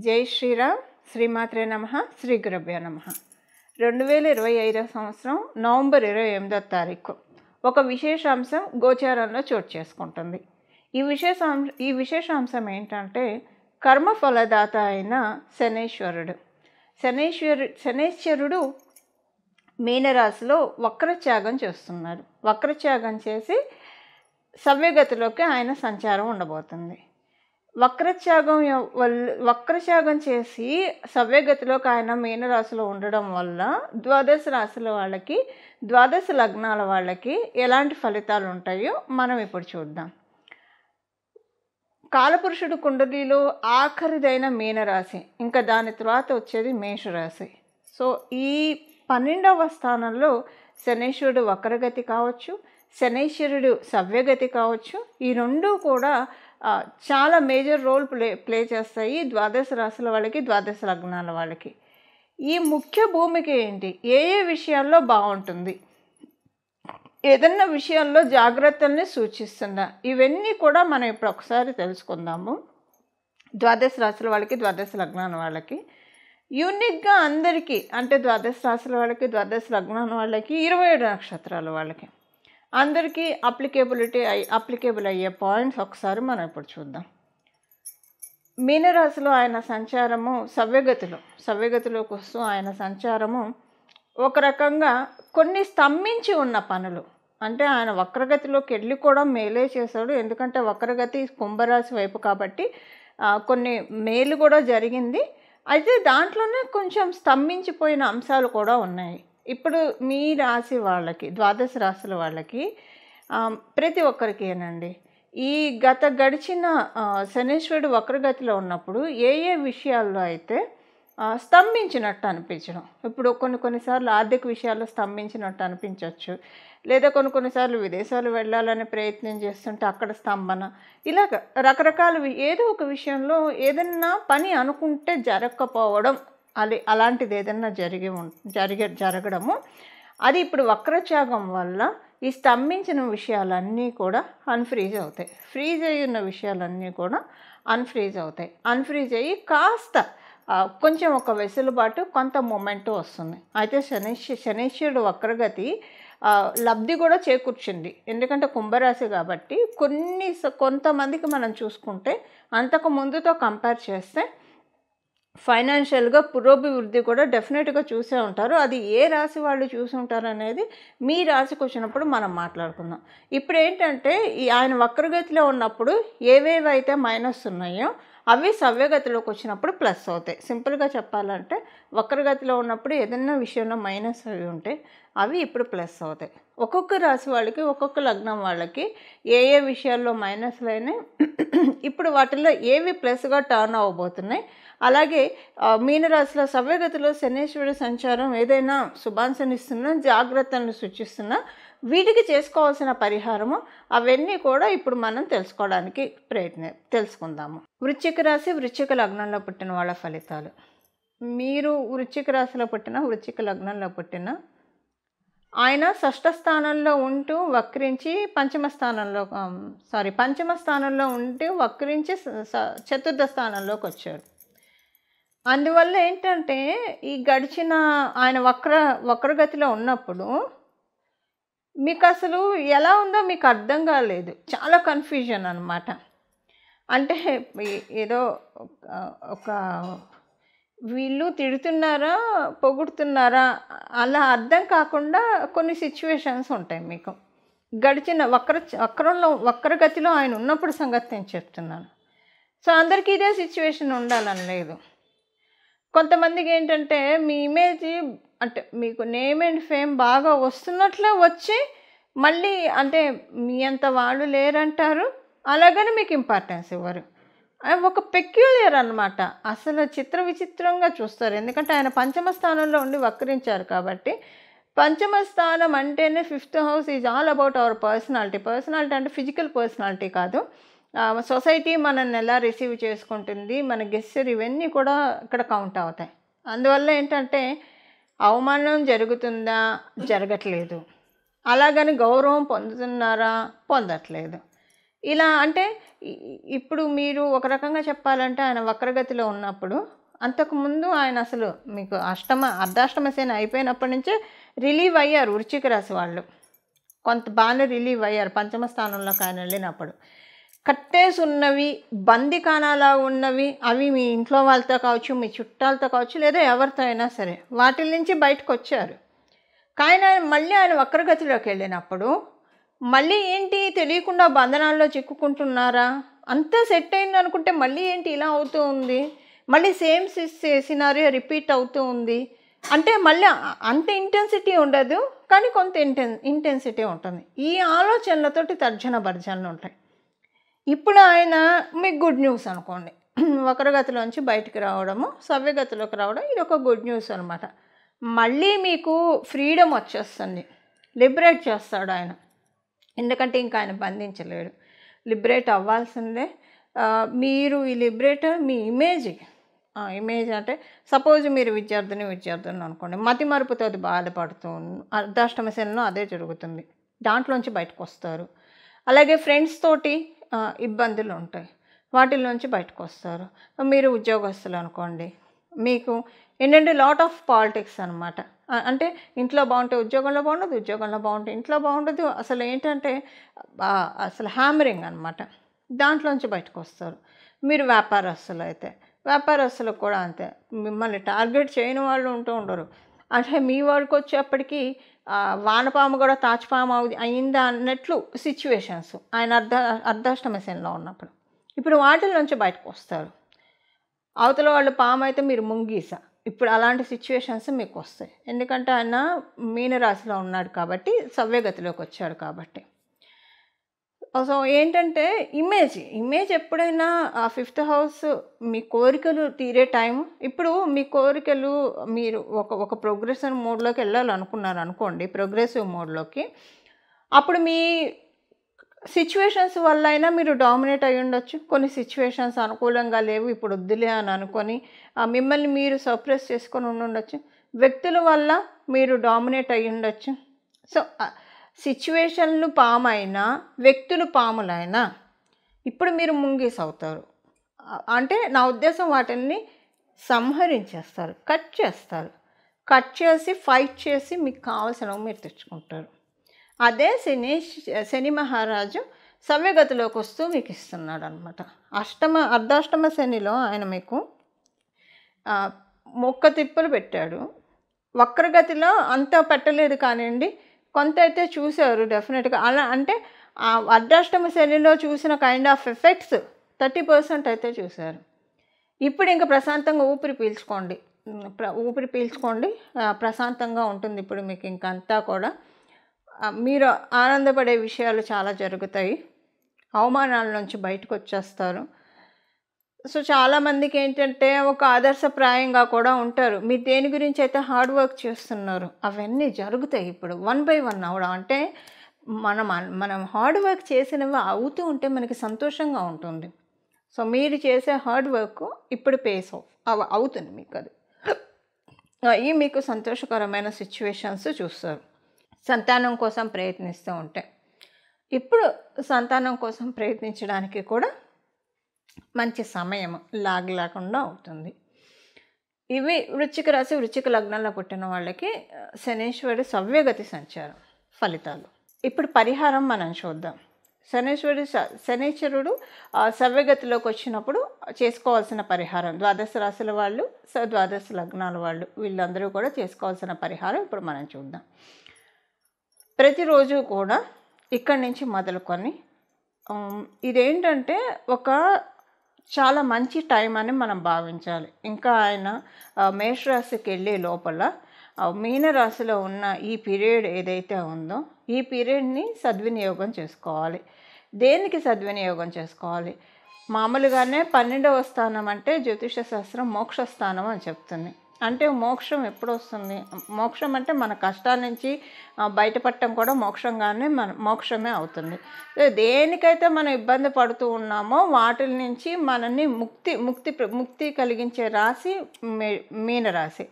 జై శ్రీరామ్. శ్రీమాత్రే నమః. శ్రీ గురుభ్యో నమః. 2025 సంవత్సరం నవంబర్ 28వ తారీఖు ఒక విశేషాంశం గోచారంలో చోటు చేసుకుంటుంది. ఈ విశేషాంశం ఏంటంటే కర్మఫలదాత అయిన శనేశ్వరుడు మీనరాశిలో వక్రత్యాగం చేస్తున్నారు. వక్రత్యాగం చేసి సవ్యగతిలోకి ఆయన సంచారం ఉండబోతుంది. వక్రత్యాగం చేసి సవ్యగతిలోకి ఆయన మీనరాశిలో ఉండడం వల్ల ద్వాదశ రాశుల వాళ్ళకి, ద్వాదశ లగ్నాల వాళ్ళకి ఎలాంటి ఫలితాలు ఉంటాయో మనం ఇప్పుడు చూద్దాం. కాలపురుషుడు కుండలిలో ఆఖరిదైన మీనరాశి, ఇంకా దాని తర్వాత వచ్చేది మేషరాశి. సో ఈ 12వ స్థానంలో శనేశ్వరుడు వక్రగతి కావచ్చు, శనేశ్వరుడు సవ్యగతి కావచ్చు. ఈ రెండూ కూడా చాలా మేజర్ రోల్ ప్లే చేస్తాయి ద్వాదశ రాశుల వాళ్ళకి, ద్వాదశ లగ్నాల వాళ్ళకి. ఈ ముఖ్య భూమిక ఏంటి, ఏ విషయాల్లో బాగుంటుంది, ఏదన్నా విషయాల్లో జాగ్రత్తల్ని సూచిస్తుందా, ఇవన్నీ కూడా మనం ఇప్పుడు ఒకసారి తెలుసుకుందాము. ద్వాదశ రాశుల వాళ్ళకి, ద్వాదశ లగ్నాల వాళ్ళకి యూనిక్గా అందరికీ, అంటే ద్వాదశ రాశుల వాళ్ళకి, ద్వాదశ లగ్నాల వాళ్ళకి, 27 నక్షత్రాల వాళ్ళకి అందరికీ అప్లికేబుల్ అయ్యే పాయింట్స్ ఒకసారి మనం ఇప్పుడు చూద్దాం. మీనరాశిలో ఆయన సంచారము సవ్యగతిలోకి వస్తూ ఆయన సంచారము ఒక రకంగా కొన్ని స్తంభించి ఉన్న పనులు, అంటే ఆయన వక్రగతిలోకి వెళ్ళి కూడా మేలే చేశాడు. ఎందుకంటే వక్రగతి కుంభరాశి వైపు కాబట్టి కొన్ని మేలు కూడా జరిగింది. అయితే దాంట్లోనే కొంచెం స్తంభించిపోయిన అంశాలు కూడా ఉన్నాయి. ఇప్పుడు మీ రాశి వాళ్ళకి, ద్వాదశ రాశుల వాళ్ళకి, ప్రతి ఒక్కరికేనండి ఈ గడిచిన శనీశ్వరుడు వక్రగతిలో ఉన్నప్పుడు ఏ విషయాల్లో అయితే స్తంభించినట్టు అనిపించడం. ఇప్పుడు కొన్నిసార్లు ఆర్థిక విషయాల్లో స్తంభించినట్టు అనిపించవచ్చు, లేదా కొన్నిసార్లు విదేశాలు వెళ్ళాలని ప్రయత్నం చేస్తుంటే అక్కడ స్తంభన, ఇలాగ రకరకాల ఏదో ఒక విషయంలో ఏదన్నా పని అనుకుంటే జరగకపోవడం, అలాంటిది ఏదన్నా జరగడము, అది ఇప్పుడు వక్రత్యాగం వల్ల ఈ స్తంభించిన విషయాలన్నీ కూడా అన్ఫ్రీజ్ అవుతాయి. ఫ్రీజ్ అయ్యి ఉన్న విషయాలన్నీ కూడా అన్ఫ్రీజ్ అవుతాయి. అన్ఫ్రీజ్ అయ్యి కాస్త కొంచెం ఒక వెసులుబాటు, కొంత మూమెంట్ వస్తుంది. అయితే శనీశ్వరుడు వక్రగతి లబ్ధి కూడా చేకూర్చింది. ఎందుకంటే కుంభరాశి కాబట్టి కొంతమందికి మనం చూసుకుంటే అంతకు ముందుతో కంపేర్ చేస్తే ఫైనాన్షియల్గా పురోభివృద్ధి కూడా డెఫినెట్గా చూసే ఉంటారు. అది ఏ రాశి వాళ్ళు చూసి ఉంటారు అనేది మీ రాశికి వచ్చినప్పుడు మనం మాట్లాడుకుందాం. ఇప్పుడు ఏంటంటే ఆయన వక్రగతిలో ఉన్నప్పుడు ఏవేవైతే మైనస్ ఉన్నాయో అవి సవ్యగతిలోకి వచ్చినప్పుడు ప్లస్ అవుతాయి. సింపుల్గా చెప్పాలంటే వక్రగతిలో ఉన్నప్పుడు ఏదైనా విషయంలో మైనస్ అవి ఉంటే అవి ఇప్పుడు ప్లస్ అవుతాయి. ఒక్కొక్క రాశి వాళ్ళకి, ఒక్కొక్క లగ్నం వాళ్ళకి ఏ విషయాల్లో మైనస్లు అయినాయి, ఇప్పుడు వాటిల్లో ఏవి ప్లస్గా టర్న్ అవ్వబోతున్నాయి. అలాగే మీనరాశిలో సవ్యగతిలో శనీశ్వరుడు సంచారం ఏదైనా శుభాంశనిస్తున్నా, జాగ్రత్తలను సూచిస్తున్నా, వీటికి చేసుకోవాల్సిన పరిహారము అవన్నీ కూడా ఇప్పుడు మనం తెలుసుకోవడానికి తెలుసుకుందాము. వృశ్చిక రాశి, వృశ్చిక లగ్నంలో పుట్టిన వాళ్ళ ఫలితాలు. మీరు వృశ్చిక రాశిలో పుట్టిన, వృశ్చిక లగ్నంలో పుట్టిన ఆయన షష్ఠ స్థానంలో ఉంటూ వక్రించి పంచమ స్థానంలో ఉంటూ వక్రించి చతుర్థ స్థానంలోకి వచ్చాడు. అందువల్ల ఏంటంటే ఈ గడిచిన ఆయన వక్రగతిలో ఉన్నప్పుడు మీకు అసలు ఎలా ఉందో మీకు అర్థం కాలేదు. చాలా కన్ఫ్యూజన్ అన్నమాట. అంటే ఏదో ఒక వీళ్ళు తిడుతున్నారా, పొగుడుతున్నారా, అలా అర్థం కాకుండా కొన్ని సిచ్యువేషన్స్ ఉంటాయి మీకు. గడిచిన వక్రగతిలో ఆయన ఉన్నప్పుడు సంగతి నేను చెప్తున్నాను. సో అందరికీ ఇదే సిచ్యువేషన్ ఉండాలని లేదు. కొంతమందికి ఏంటంటే మీ ఇమేజ్, అంటే మీకు నేమ్ అండ్ ఫేమ్ బాగా వస్తున్నట్లే వచ్చి మళ్ళీ అంటే మీ అంత వాళ్ళు లేరంటారు, అలాగని మీకు ఇంపార్టెన్స్ ఇవ్వరు. ఒక పెక్యులియర్ అన్నమాట. అసలు విచిత్రంగా చూస్తారు. ఎందుకంటే ఆయన పంచమ స్థానంలో ఉండి వక్రించారు కాబట్టి. పంచమ స్థానం అంటేనే 5th house is all about our personality అంటే ఫిజికల్ పర్సనాలిటీ కాదు, సొసైటీ మనల్ని ఎలా రిసీవ్ చేసుకుంటుంది, మన గెస్చర్, ఇవన్నీ కూడా ఇక్కడ కౌంట్ అవుతాయి. అందువల్ల ఏంటంటే అవమానం జరుగుతుందా, జరగట్లేదు. అలాగని గౌరవం పొందుతున్నారా, పొందట్లేదు. ఇలా అంటే ఇప్పుడు మీరు ఒక రకంగా చెప్పాలంటే ఆయన వక్రగతిలో ఉన్నప్పుడు అంతకుముందు ఆయన అసలు మీకు అర్ధాష్టమ శని అయిపోయినప్పటి నుంచే రిలీవ్ అయ్యారు వృశ్చిక రాశి వాళ్ళు. కొంత బాగానే రిలీవ్ అయ్యారు పంచమ స్థానంలోకి ఆయన వెళ్ళినప్పుడు. కట్టేసి ఉన్నవి, బందికానాలా ఉన్నవి, అవి మీ ఇంట్లో వాళ్ళతో కావచ్చు, మీ చుట్టాలతో కావచ్చు, లేదా ఎవరితో అయినా సరే వాటి నుంచి బయటకు వచ్చారు. కానీ మళ్ళీ ఆయన వక్రగతిలోకి వెళ్ళినప్పుడు మళ్ళీ ఏంటి తెలియకుండా బంధనాల్లో చిక్కుకుంటున్నారా? అంతా సెట్ అయింది అనుకుంటే మళ్ళీ ఏంటి ఇలా అవుతూ ఉంది, మళ్ళీ సేమ్ సినారియో రిపీట్ అవుతూ ఉంది అంటే మళ్ళీ అంత ఇంటెన్సిటీ ఉండదు, కానీ కొంత ఇంటెన్సిటీ ఉంటుంది. ఈ ఆలోచనలతోటి తర్జన భర్జనలు ఉంటాయి. ఇప్పుడు ఆయన మీకు గుడ్ న్యూస్ అనుకోండి, వక్రగతిలోంచి బయటికి రావడము, సవ్యగతిలోకి రావడం, ఇది ఒక గుడ్ న్యూస్ అనమాట. మళ్ళీ మీకు ఫ్రీడమ్ వచ్చేస్తుంది, లిబరేట్ చేస్తాడు ఆయన. ఎందుకంటే ఇంకా ఆయన బంధించలేడు, లిబరేట్ అవ్వాల్సిందే. మీరు ఈ లిబరేటర్ మీ ఇమేజ్ అంటే సపోజ్ మీరు విద్యార్థిని అనుకోండి, మతి మరుపుతో అది బాధపడుతూ అర్ధాష్టమ శనిలో అదే జరుగుతుంది, దాంట్లోంచి బయటకు వస్తారు. అలాగే ఫ్రెండ్స్ తోటి ఇబ్బందులు ఉంటాయి, వాటిల్లోంచి బయటకు వస్తారు. మీరు ఉద్యోగస్తులు అనుకోండి, మీకు ఏంటంటే లాట్ ఆఫ్ పాలిటిక్స్ అనమాట. అంటే ఇంట్లో బాగుంటే ఉద్యోగంలో బాగుండదు, ఉద్యోగంలో బాగుంటే ఇంట్లో బాగుండదు. అసలు ఏంటంటే అసలు హ్యామరింగ్ అనమాట, దాంట్లోంచి బయటకు వస్తారు. మీరు వ్యాపారస్తులు అయితే వ్యాపారస్తులకు కూడా అంతే, మిమ్మల్ని టార్గెట్ చేయని వాళ్ళు ఉంటూ ఉండరు. అంటే మీ వరకు వచ్చేప్పటికీ వానపాము కూడా తాచుపాము అయిందా అన్నట్లు సిచ్యువేషన్స్ ఆయన అర్ధాష్టమ శనిలో ఉన్నప్పుడు. ఇప్పుడు వాటిల నుంచి బయటకు వస్తారు. అవతల వాళ్ళు పాము అయితే మీరు ముంగీస. ఇప్పుడు అలాంటి సిచ్యువేషన్స్ మీకు వస్తాయి, ఎందుకంటే ఆయన మీనరాశిలో ఉన్నాడు కాబట్టి, సవ్యగతిలోకి వచ్చాడు కాబట్టి. సో ఏంటంటే ఇమేజ్ ఎప్పుడైనా ఆ 5th హౌస్ మీ కోరికలు తీరే టైం. ఇప్పుడు మీ కోరికలు మీరు ఒక ప్రోగ్రెసివ్ మోడ్లోకి వెళ్ళాలనుకున్నారు అనుకోండి, ప్రోగ్రెసివ్ మోడ్లోకి. అప్పుడు మీ సిచ్యువేషన్స్ వల్ల అయినా మీరు డామినేట్ అయ్యి ఉండొచ్చు. కొన్ని సిచ్యువేషన్స్ అనుకూలంగా లేవు, ఇప్పుడు వద్దులే అని అనుకొని మిమ్మల్ని మీరు సప్రెస్ చేసుకొని ఉండొచ్చు. వ్యక్తుల వల్ల మీరు డామినేట్ అయ్యి ఉండొచ్చు. సో సిచ్యువేషన్లు పామైనా, వ్యక్తులు పాములైనా ఇప్పుడు మీరు ముంగీస్ అవుతారు. అంటే నా ఉద్దేశం వాటిని సంహరించేస్తారు, కట్ చేసి ఫైట్ చేసి మీకు కావాల్సినవి మీరు తెచ్చుకుంటారు. అదే శని మహారాజు సవ్యగతిలోకి వస్తూ మీకు ఇస్తున్నాడు అనమాట. అర్ధాష్టమ శనిలో ఆయన మీకు మొక్క తిప్పులు పెట్టాడు. వక్రగతిలో అంతా పెట్టలేదు కానివ్వండి, కొంత అయితే చూశారు డెఫినెట్గా. అలా అంటే అర్ధాష్టమ శనిలో చూసిన కైండ్ ఆఫ్ ఎఫెక్ట్స్ 30% అయితే చూశారు. ఇప్పుడు ఇంకా ప్రశాంతంగా ఊపిరి పీల్చుకోండి, ప్రశాంతంగా ఉంటుంది ఇప్పుడు మీకు. ఇంకంతా కూడా మీరు ఆనందపడే విషయాలు చాలా జరుగుతాయి, అవమానాల నుంచి బయటకు వచ్చేస్తారు. సో చాలామందికి ఏంటంటే ఒక ఆదర్శప్రాయంగా కూడా ఉంటారు. మీరు దేని గురించి అయితే హార్డ్ వర్క్ చేస్తున్నారు అవన్నీ జరుగుతాయి. ఇప్పుడు 1 by 1 అవడం అంటే మనం హార్డ్ వర్క్ చేసినవి అవుతూ ఉంటే మనకి సంతోషంగా ఉంటుంది. సో మీరు చేసే హార్డ్ వర్క్ ఇప్పుడు పేస్ ఆఫ్ అవుతుంది మీకు. అది అవి మీకు సంతోషకరమైన సిచ్యువేషన్స్ చూస్తారు. సంతానం కోసం ప్రయత్నిస్తూ ఉంటే ఇప్పుడు సంతానం కోసం ప్రయత్నించడానికి కూడా మంచి సమయం లేకుండా అవుతుంది. ఇవి వృశ్చిక రాశి, వృశ్చిక లగ్నంలో పుట్టిన వాళ్ళకి శనీశ్వరుడు సవ్యగతి సంచారం ఫలితాలు. ఇప్పుడు పరిహారం మనం చూద్దాం. శనీశ్వరుడు సవ్యగతిలోకి వచ్చినప్పుడు చేసుకోవాల్సిన పరిహారం, ద్వాదశ రాశుల వాళ్ళు, ద్వాదశ లగ్నాల వాళ్ళు, వీళ్ళందరూ కూడా చేసుకోవాల్సిన పరిహారం ఇప్పుడు మనం చూద్దాం. ప్రతిరోజు కూడా ఇక్కడి నుంచి మొదలుకొని ఇదేంటంటే ఒక చాలా మంచి టైం అని మనం భావించాలి. ఇంకా ఆయన మేషరాశికి వెళ్ళే లోపల మీనరాశిలో ఉన్న ఈ పీరియడ్ ఏదైతే ఉందో ఈ పీరియడ్ని సద్వినియోగం చేసుకోవాలి. దేనికి సద్వినియోగం చేసుకోవాలి? మామూలుగానే 12వ స్థానం అంటే జ్యోతిష శాస్త్రం మోక్ష స్థానం అని చెప్తుంది. అంటే మోక్షం ఎప్పుడు వస్తుంది? మోక్షం అంటే మన కష్టాల నుంచి బయటపడటం కూడా మోక్షంగానే మోక్షమే అవుతుంది. దేనికైతే మనం ఇబ్బంది పడుతూ ఉన్నామో వాటిల నుంచి మనల్ని ముక్తి కలిగించే రాశి మీనరాశి.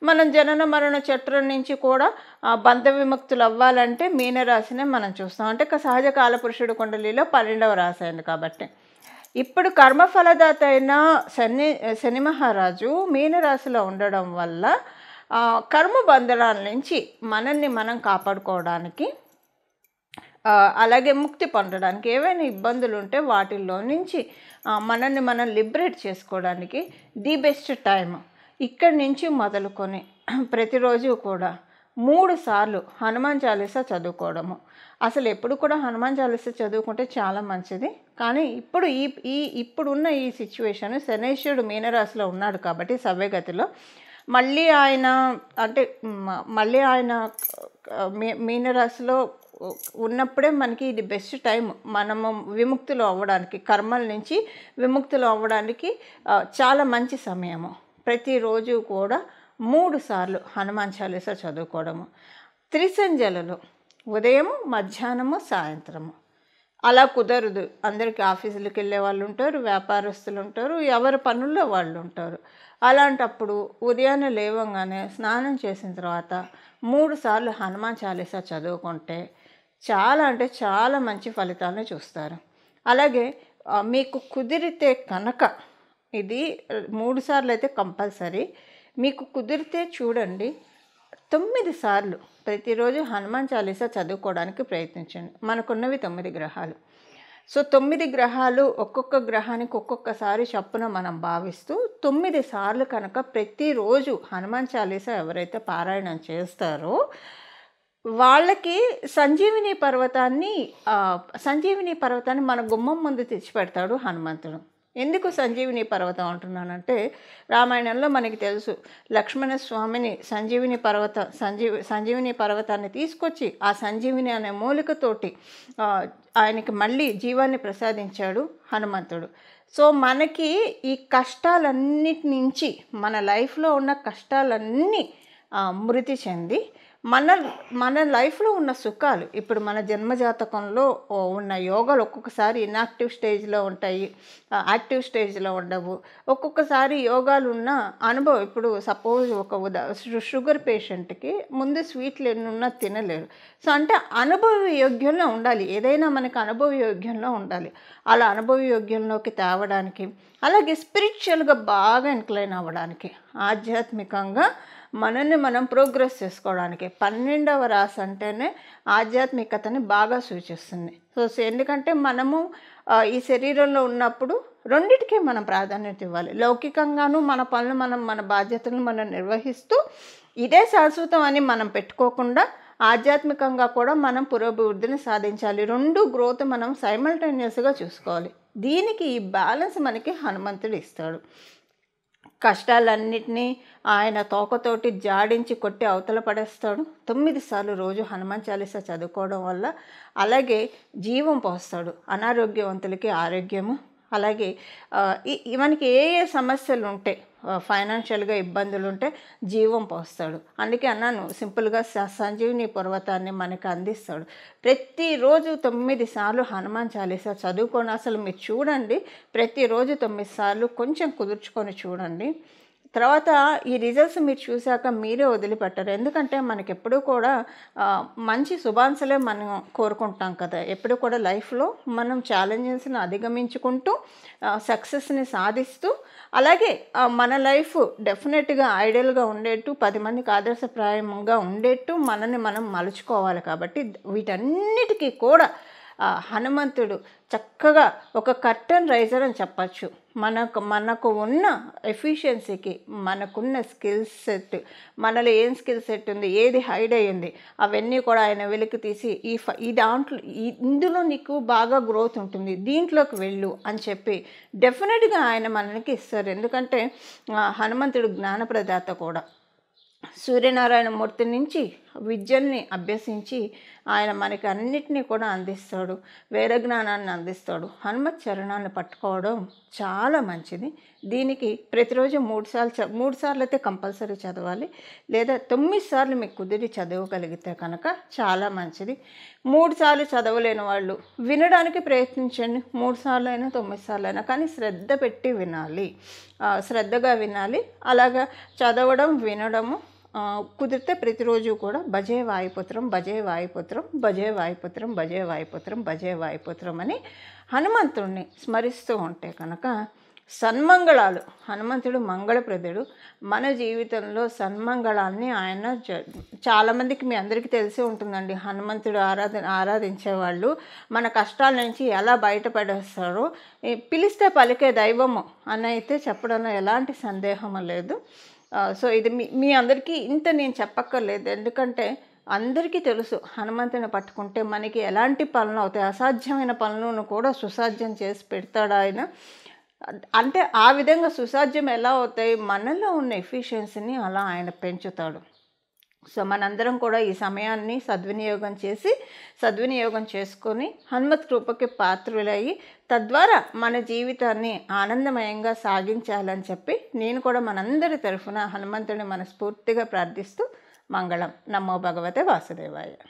మనం జనన మరణ చట్రం నుంచి కూడా బంధ విముక్తులు అవ్వాలంటే మీనరాశినే మనం చూస్తాం. అంటే సహజ కాలపురుషుడు కుండలిలో 12వ రాశి అయింది కాబట్టి. ఇప్పుడు కర్మఫలదాత అయిన శని మహారాజు మీనరాశిలో ఉండడం వల్ల కర్మ బంధనాల నుంచి మనల్ని మనం కాపాడుకోవడానికి, అలాగే ముక్తి పొందడానికి, ఏవైనా ఇబ్బందులు ఉంటే వాటిల్లో నుంచి మనల్ని మనం లిబరేట్ చేసుకోవడానికి ది బెస్ట్ టైం ఇక్కడి నుంచి మొదలుకొని ప్రతిరోజు కూడా 3 సార్లు హనుమాన్ చాలీసా చదువుకోవడము. అసలు ఎప్పుడు కూడా హనుమాన్ చాలీసా చదువుకుంటే చాలా మంచిది. కానీ ఇప్పుడున్న ఈ సిచ్యువేషన్, శనైశ్వరుడు మీనరాశిలో ఉన్నాడు కాబట్టి సవ్యగతిలో మళ్ళీ ఆయన మీనరాశిలో ఉన్నప్పుడే మనకి ఇది బెస్ట్ టైం మనము విముక్తులు అవ్వడానికి, కర్మల నుంచి విముక్తులు అవ్వడానికి చాలా మంచి సమయము. ప్రతిరోజు కూడా 3 సార్లు హనుమాన్ చాలీసా చదువుకోవడము. త్రిసంధ్యలలో ఉదయము, మధ్యాహ్నము, సాయంత్రము. అలా కుదరదు, అందరికీ ఆఫీసులకు వెళ్ళే వాళ్ళు ఉంటారు, వ్యాపారస్తులు ఉంటారు, ఎవరి పనుల్లో వాళ్ళు ఉంటారు. అలాంటప్పుడు ఉదయాన్నే లేవగానే స్నానం చేసిన తర్వాత 3 సార్లు హనుమాన్ చాలీసా చదువుకుంటే చాలా అంటే చాలా మంచి ఫలితాలను చూస్తారు. అలాగే మీకు కుదిరితే కనుక ఇది 3 సార్లు అయితే కంపల్సరీ, మీకు కుదిరితే చూడండి 9 సార్లు ప్రతిరోజు హనుమాన్ చాలీసా చదువుకోవడానికి ప్రయత్నించండి. మనకున్నవి 9 గ్రహాలు. సో 9 గ్రహాలు ఒక్కొక్క గ్రహానికి ఒక్కొక్కసారి చప్పున మనం భావిస్తూ 9 సార్లు కనుక ప్రతిరోజు హనుమాన్ చాలీసా ఎవరైతే పారాయణం చేస్తారో వాళ్ళకి సంజీవిని పర్వతాన్ని మన గుమ్మం ముందు తెచ్చిపెడతాడు హనుమంతుడు. ఎందుకు సంజీవిని పర్వతం అంటున్నానంటే, రామాయణంలో మనకి తెలుసు, లక్ష్మణస్వామిని సంజీవిని పర్వతాన్ని తీసుకొచ్చి ఆ సంజీవిని అనే మూలికతోటి ఆయనకి మళ్ళీ జీవాన్ని ప్రసాదించాడు హనుమంతుడు. సో మనకి ఈ కష్టాలన్నిటి నుంచి, మన లైఫ్లో ఉన్న కష్టాలన్నీ మృతి చెంది మన లైఫ్లో ఉన్న సుఖాలు, ఇప్పుడు మన జన్మజాతకంలో ఉన్న యోగాలు ఒక్కొక్కసారి ఇన్యాక్టివ్ స్టేజ్లో ఉంటాయి, యాక్టివ్ స్టేజ్లో ఉండవు. ఒక్కొక్కసారి యోగాలు ఉన్న అనుభవం, ఇప్పుడు సపోజ్ షుగర్ పేషెంట్కి ముందు స్వీట్లు ఎన్నున్నా తినలేరు. సో అంటే అనుభవ యోగ్యంలో ఉండాలి, ఏదైనా మనకు అనుభవ యోగ్యంలో ఉండాలి. అలా అనుభవ యోగ్యంలోకి తేవడానికి, అలాగే స్పిరిచువల్గా బాగా ఇంక్లైన్ అవ్వడానికి, ఆధ్యాత్మికంగా మనల్ని మనం ప్రోగ్రెస్ చేసుకోవడానికి 12వ రాశి అంటేనే ఆధ్యాత్మికతని బాగా సూచిస్తుంది. సో ఎందుకంటే మనము ఈ శరీరంలో ఉన్నప్పుడు రెండిటికీ మనం ప్రాధాన్యత ఇవ్వాలి. లౌకికంగాను మన పనులు మన బాధ్యతలను మనం నిర్వహిస్తూ ఇదే శాశ్వతం అని మనం పెట్టుకోకుండా ఆధ్యాత్మికంగా కూడా మనం పురోభివృద్ధిని సాధించాలి. 2 గ్రోత్ మనం సైమల్టేనియస్గా చూసుకోవాలి. దీనికి ఈ బ్యాలెన్స్ మనకి హనుమంతుడు ఇస్తాడు. కష్టాలన్నిటినీ ఆయన తోకతోటి జాడించి కొట్టి అవతల పడేస్తాడు. 9 సార్లు రోజు హనుమాన్ చాలీసా చదువుకోవడం వల్ల అలాగే జీవం పోస్తాడు. అనారోగ్యవంతులకి ఆరోగ్యము, అలాగే మనకి ఏ సమస్యలు ఉంటే, ఫైనాన్షియల్గా ఇబ్బందులు ఉంటే జీవం పోస్తాడు. అందుకే అన్నాను, సింపుల్గా సంజీవిని పర్వతాన్ని మనకు అందిస్తాడు. ప్రతిరోజు 9 సార్లు హనుమాన్ చాలీసా చదువుకొని అసలు మీరు చూడండి, ప్రతిరోజు 9 సార్లు కొంచెం కుదుర్చుకొని చూడండి. తర్వాత ఈ రిజల్ట్స్ మీరు చూశాక మీరే వదిలిపెట్టరు. ఎందుకంటే మనకి ఎప్పుడూ కూడా మంచి శుభాంశలే మనం కోరుకుంటాం కదా. ఎప్పుడు కూడా లైఫ్లో మనం ఛాలెంజెస్ని అధిగమించుకుంటూ సక్సెస్ని సాధిస్తూ, అలాగే మన లైఫ్ డెఫినెట్గా ఐడియల్గా ఉండేట్టు, 10 మందికి ఆదర్శప్రాయంగా ఉండేట్టు మనల్ని మనం మలుచుకోవాలి. కాబట్టి వీటన్నిటికీ కూడా హనుమంతుడు చక్కగా ఒక కర్టన్ రైజర్ అని చెప్పచ్చు. మనకు ఉన్న ఎఫిషియన్సీకి, మనకున్న స్కిల్ సెట్, మనలో ఏం స్కిల్ సెట్ ఉంది, ఏది హైడ్ అయ్యింది, అవన్నీ కూడా ఆయన వెలికి తీసి ఇందులో నీకు బాగా గ్రోత్ ఉంటుంది, దీంట్లోకి వెళ్ళు అని చెప్పి డెఫినెట్గా ఆయన మనకి ఇస్తారు. ఎందుకంటే హనుమంతుడు జ్ఞానప్రదాత కూడా. సూర్యనారాయణ మూర్తి నుంచి విద్యల్ని అభ్యసించి ఆయన మనకి అన్నిటినీ కూడా అందిస్తాడు, వేద జ్ఞానాన్ని అందిస్తాడు. హనుమత్ చరణాలను పట్టుకోవడం చాలా మంచిది. దీనికి ప్రతిరోజు 3 సార్లు అయితే కంపల్సరీ చదవాలి, లేదా 9 సార్లు మీకు కుదిరి చదవగలిగితే కనుక చాలా మంచిది. 3 సార్లు చదవలేని వాళ్ళు వినడానికి ప్రయత్నించండి. 3 సార్లు అయినా 9 సార్లు అయినా, కానీ శ్రద్ధ పెట్టి వినాలి, శ్రద్ధగా వినాలి. అలాగా చదవడం వినడము కుదిరితే ప్రతిరోజు కూడా భజే వాయుపుత్రం, భజే వాయుపుత్రం, భజే వాయుపుత్రం, భజే వాయుపుత్రం, భజే వాయుపుత్రం అని హనుమంతుడిని స్మరిస్తూ ఉంటే కనుక సన్మంగళాలు, హనుమంతుడు మంగళప్రదుడు. మన జీవితంలో సన్మంగళాన్ని ఆయన చాలామందికి, మీ అందరికీ తెలిసి ఉంటుందండి, హనుమంతుడు ఆరాధించేవాళ్ళు మన కష్టాల నుంచి ఎలా బయటపడేస్తారో, పిలిస్తే పలికే దైవము అని అయితే చెప్పడంలో ఎలాంటి సందేహం లేదు. సో ఇది మీ అందరికీ ఇంత నేను చెప్పక్కర్లేదు, ఎందుకంటే అందరికీ తెలుసు హనుమంతుని పట్టుకుంటే మనకి ఎలాంటి పనులు అవుతాయి, అసాధ్యమైన పనులను కూడా సుసాధ్యం చేసి పెడతాడు ఆయన. అంటే ఆ విధంగా సుసాధ్యం ఎలా అవుతాయి, మనలో ఉన్న ఎఫిషియన్సీని అలా ఆయన పెంచుతాడు. సో మనందరం కూడా ఈ సమయాన్ని సద్వినియోగం చేసుకొని హనుమత్ కృపకి పాత్రులయ్యి తద్వారా మన జీవితాన్ని ఆనందమయంగా సాగించాలని చెప్పి నేను కూడా మనందరి తరఫున హనుమంతుడిని మనస్ఫూర్తిగా ప్రార్థిస్తూ మంగళం. నమో భగవతే వాసుదేవాయ.